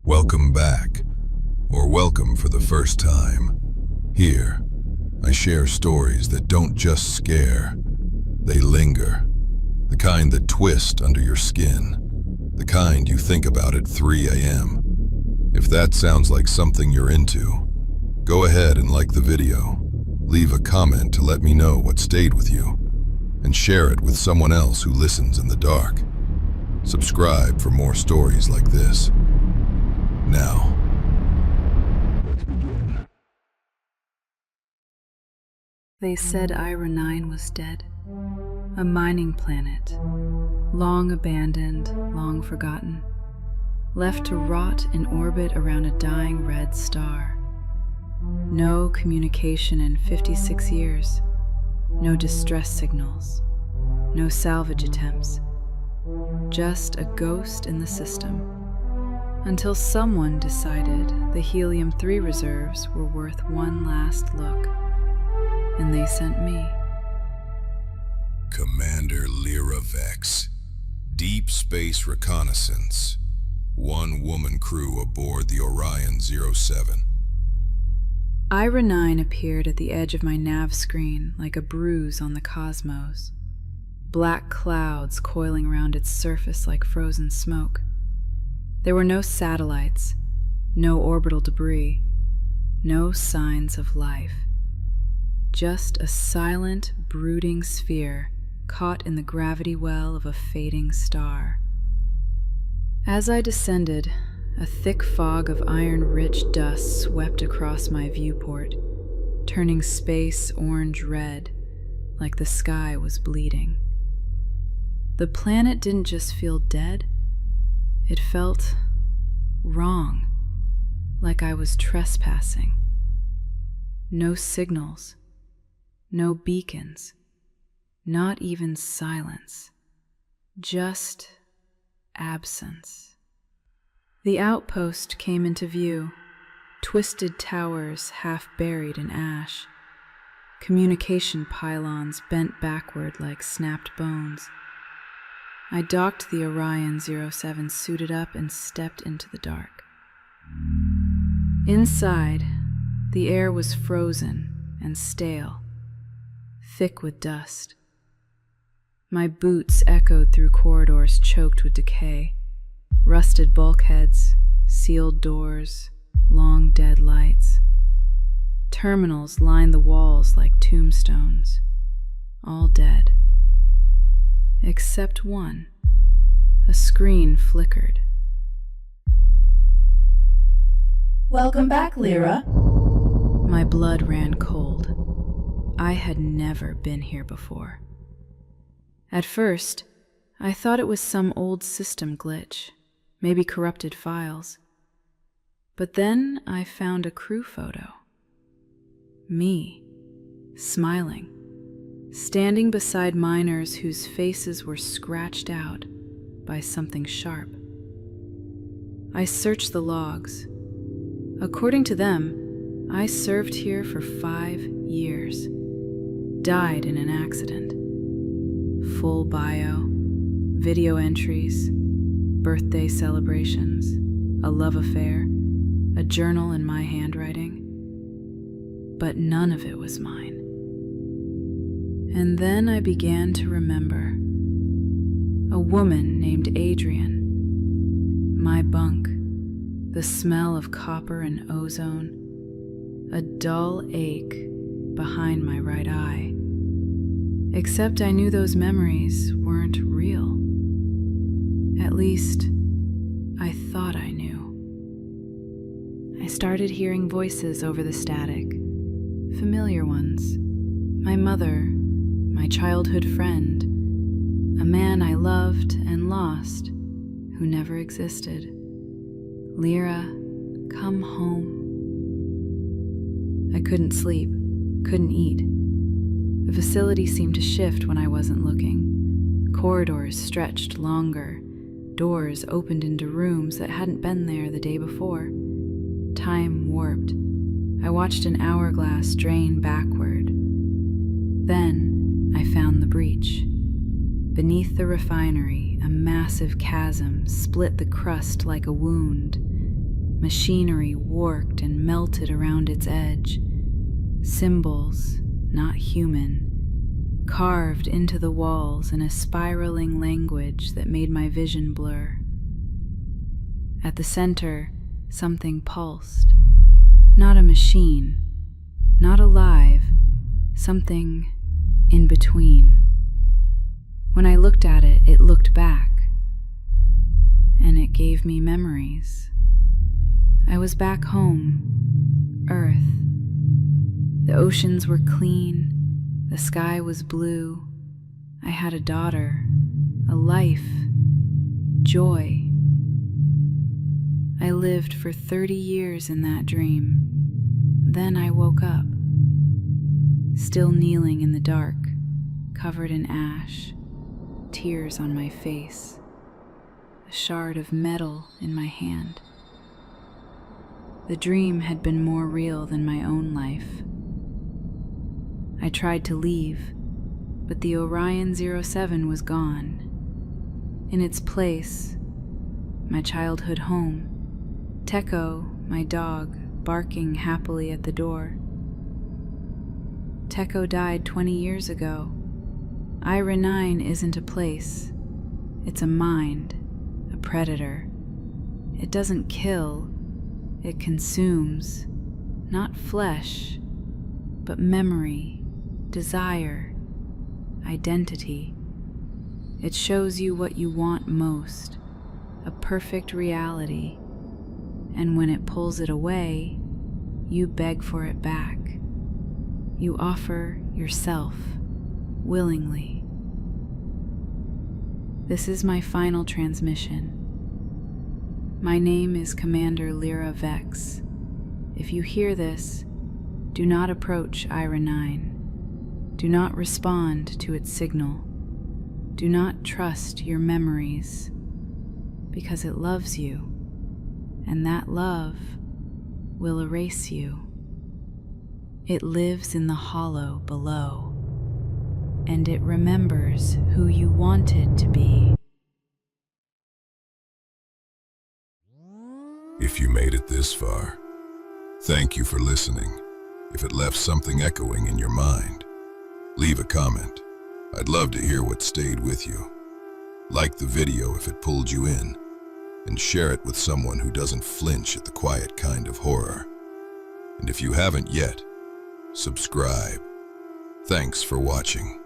Welcome back, or welcome for the first time. Here, I share stories that don't just scare, they linger. The kind that twist under your skin. The kind you think about at 3 a.m. If that sounds like something you're into, go ahead and like the video. Leave a comment to let me know what stayed with you, and share it with someone else who listens in the dark. Subscribe for more stories like this. Now, let's begin. They said Ira 9 was dead. A mining planet, long abandoned, long forgotten, left to rot in orbit around a dying red star. No communication in 56 years, no distress signals, no salvage attempts, just a ghost in the system. Until someone decided the helium-3 reserves were worth one last look, and they sent me. Commander Lira Vex, Deep Space Reconnaissance, one-woman crew aboard the Orion 07. Ira 9 appeared at the edge of my nav screen like a bruise on the cosmos, black clouds coiling around its surface like frozen smoke. There were no satellites, no orbital debris, no signs of life. Just a silent, brooding sphere caught in the gravity well of a fading star. As I descended, a thick fog of iron-rich dust swept across my viewport, turning space orange-red, like the sky was bleeding. The planet didn't just feel dead, it felt wrong, like I was trespassing. No signals, no beacons, not even silence, just absence. The outpost came into view, twisted towers half buried in ash, communication pylons bent backward like snapped bones. I docked the Orion 07, suited up, and stepped into the dark. Inside, the air was frozen and stale, thick with dust. My boots echoed through corridors choked with decay, rusted bulkheads, sealed doors, long dead lights. Terminals lined the walls like tombstones, all dead. Except one. A screen flickered. Welcome back, Lira. My blood ran cold. I had never been here before. At first, I thought it was some old system glitch, maybe corrupted files. But then I found a crew photo. Me, smiling, standing beside miners whose faces were scratched out by something sharp. I searched the logs. According to them, I served here for 5 years, died in an accident. Full bio, video entries, birthday celebrations, a love affair, a journal in my handwriting. But none of it was mine. And then I began to remember. A woman named Adrian. My bunk, the smell of copper and ozone, a dull ache behind my right eye. Except I knew those memories weren't real. At least, I thought I knew. I started hearing voices over the static, familiar ones. My mother, my childhood friend, a man I loved and lost, who never existed. Lira, come home. I couldn't sleep, couldn't eat. The facility seemed to shift when I wasn't looking. Corridors stretched longer. Doors opened into rooms that hadn't been there the day before. Time warped. I watched an hourglass drain backward. Then I found the breach. Beneath the refinery, a massive chasm split the crust like a wound. Machinery warped and melted around its edge. Symbols, not human, carved into the walls in a spiraling language that made my vision blur. At the center, something pulsed. Not a machine, not alive, something in between. When I looked at it, it looked back, and it gave me memories. I was back home, Earth. The oceans were clean, the sky was blue. I had a daughter, a life, joy. I lived for 30 years in that dream. Then I woke up, still kneeling in the dark, covered in ash, tears on my face, a shard of metal in my hand. The dream had been more real than my own life. I tried to leave, but the Orion 07 was gone. In its place, my childhood home, Teco, my dog, barking happily at the door. Teco died 20 years ago. Ira 9 isn't a place. It's a mind, a predator. It doesn't kill, it consumes, not flesh, but memory, desire, identity. It shows you what you want most, a perfect reality, and when it pulls it away, you beg for it back. You offer yourself willingly. This is my final transmission. My name is Commander Lira Vex. If you hear this, do not approach Ira 9. Do not respond to its signal. Do not trust your memories, because it loves you, and that love will erase you. It lives in the hollow below, and it remembers who you wanted to be. If you made it this far, thank you for listening. If it left something echoing in your mind, leave a comment. I'd love to hear what stayed with you. Like the video if it pulled you in, and share it with someone who doesn't flinch at the quiet kind of horror. And if you haven't yet, subscribe. Thanks for watching.